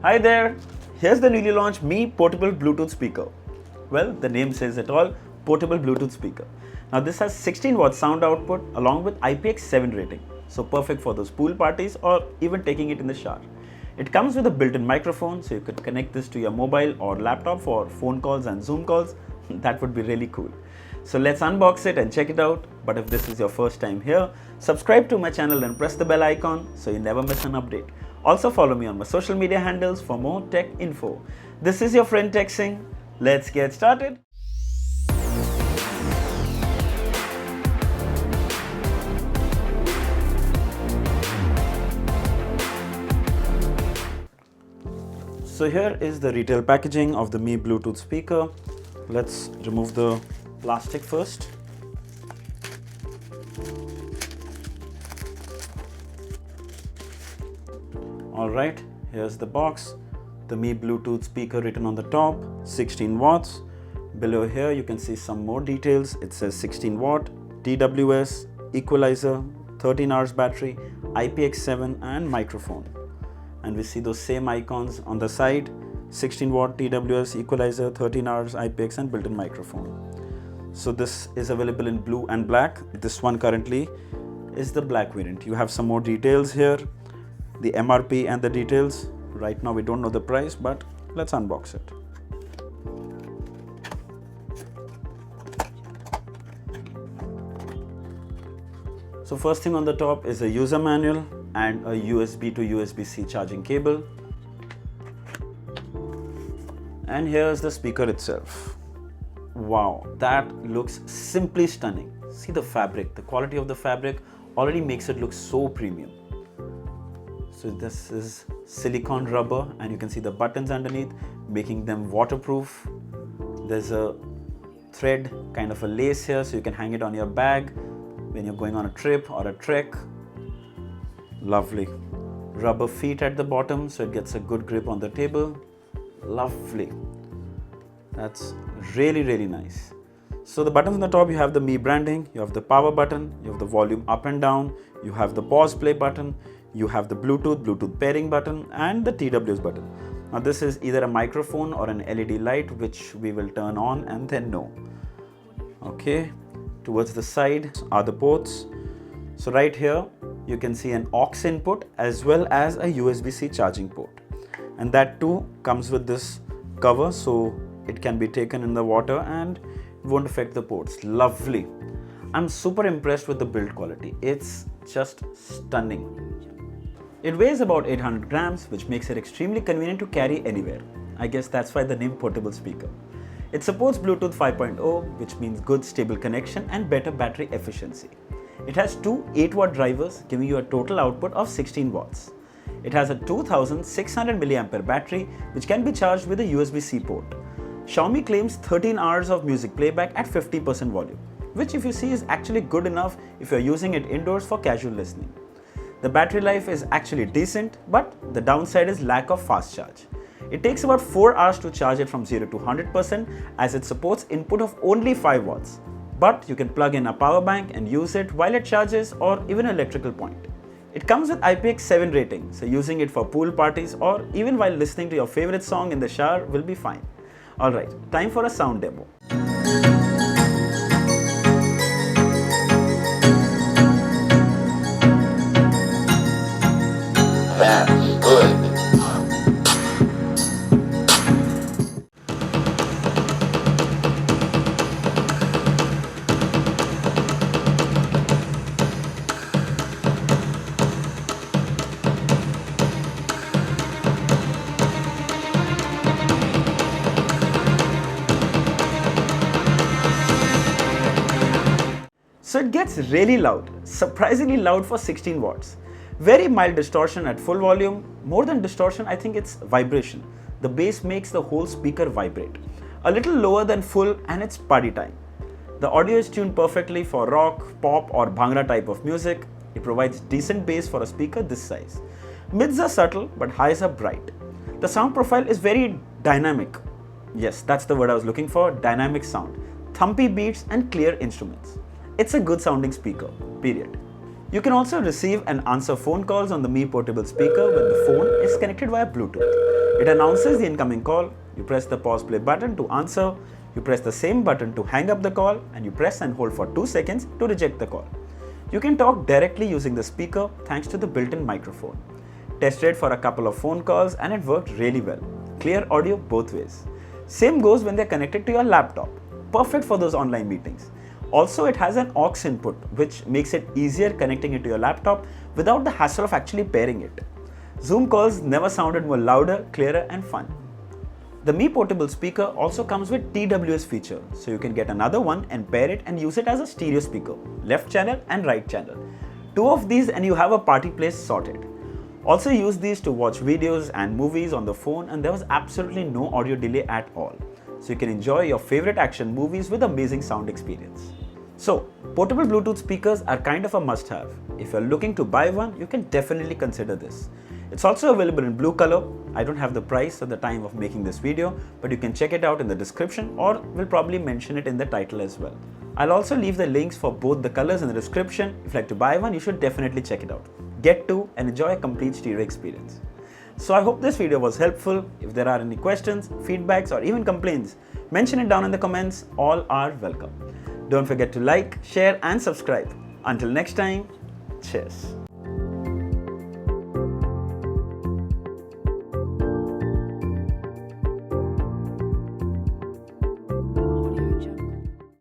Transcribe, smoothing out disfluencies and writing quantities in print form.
Hi there! Here's the newly launched Mi Portable Bluetooth Speaker. Well, the name says it all, Portable Bluetooth Speaker. Now this has 16 watt sound output along with IPX7 rating, so perfect for those pool parties or even taking it in the shower. It comes with a built-in microphone, so you could connect this to your mobile or laptop for phone calls and Zoom calls. That would be really cool. So let's unbox it and check it out. But if this is your first time here, subscribe to my channel and press the bell icon so you never miss an update. Also follow me on my social media handles for more tech info. This is your friend Singh. Let's get started. So here is the retail packaging of the Mi Bluetooth speaker. Let's remove the plastic first. Alright, here's the box. The Mi Bluetooth speaker written on the top, 16 watts. Below here you can see some more details. It says 16 watt, TWS, equalizer, 13 hours battery, IPX7 and microphone. And we see those same icons on the side, 16 watt, TWS, equalizer, 13 hours, IPX and built-in microphone. So this is available in blue and black. This one currently is the black variant. You have some more details here, the MRP and the details. Right now we don't know the price, but let's unbox it. So first thing on the top is a user manual and a USB to USB-C charging cable. And here's the speaker itself. Wow, that looks simply stunning. See the fabric, the quality of the fabric already makes it look so premium. So this is silicone rubber and you can see the buttons underneath, making them waterproof. There's a thread, kind of a lace here, so you can hang it on your bag when you're going on a trip or a trek. Lovely. Rubber feet at the bottom, so it gets a good grip on the table. Lovely. That's really, really nice. So the buttons on the top, you have the Mi branding, you have the power button, you have the volume up and down, you have the pause play button, you have the Bluetooth pairing button and the TWS button. Now this is either a microphone or an LED light, which we will turn on and then no. Okay, towards the side are the ports. So right here, you can see an aux input as well as a USB-C charging port. And that too comes with this cover, so it can be taken in the water and it won't affect the ports. Lovely. I'm super impressed with the build quality. It's just stunning. It weighs about 800 grams, which makes it extremely convenient to carry anywhere. I guess that's why the name portable speaker. It supports Bluetooth 5.0, which means good stable connection and better battery efficiency. It has two 8-watt drivers, giving you a total output of 16 watts. It has a 2600 mAh battery, which can be charged with a USB-C port. Xiaomi claims 13 hours of music playback at 50% volume, which if you see is actually good enough if you're using it indoors for casual listening. The battery life is actually decent, but the downside is lack of fast charge. It takes about 4 hours to charge it from 0 to 100% as it supports input of only 5 watts. But you can plug in a power bank and use it while it charges or even an electrical point. It comes with IPX7 rating, so using it for pool parties or even while listening to your favorite song in the shower will be fine. Alright, time for a sound demo. That's good. So it gets really loud, surprisingly loud for 16 watts. Very mild distortion at full volume. More than distortion, I think it's vibration. The bass makes the whole speaker vibrate. A little lower than full and it's party time. The audio is tuned perfectly for rock, pop or bhangra type of music. It provides decent bass for a speaker this size. Mids are subtle but highs are bright. The sound profile is very dynamic. Yes, that's the word I was looking for, dynamic sound. Thumpy beats and clear instruments. It's a good sounding speaker, period. You can also receive and answer phone calls on the Mi portable speaker when the phone is connected via Bluetooth. It announces the incoming call. You press the pause play button to answer, you press the same button to hang up the call, and you press and hold for 2 seconds to reject the call. You can talk directly using the speaker thanks to the built-in microphone. Tested for a couple of phone calls and it worked really well. Clear audio both ways. Same goes when they're connected to your laptop. Perfect for those online meetings. Also, it has an aux input, which makes it easier connecting it to your laptop without the hassle of actually pairing it. Zoom calls never sounded more louder, clearer and fun. The Mi Portable speaker also comes with TWS feature, so you can get another one and pair it and use it as a stereo speaker, left channel and right channel. 2 of these and you have a party place sorted. Also use these to watch videos and movies on the phone, and there was absolutely no audio delay at all. So you can enjoy your favorite action movies with amazing sound experience. So, portable Bluetooth speakers are kind of a must-have. If you're looking to buy one, you can definitely consider this. It's also available in blue color. I don't have the price at the time of making this video, but you can check it out in the description, or we'll probably mention it in the title as well. I'll also leave the links for both the colors in the description. If you'd like to buy one, you should definitely check it out. Get to and enjoy a complete stereo experience. So I hope this video was helpful. If there are any questions, feedbacks or even complaints, mention it down in the comments. All are welcome. Don't forget to like, share and subscribe. Until next time, cheers.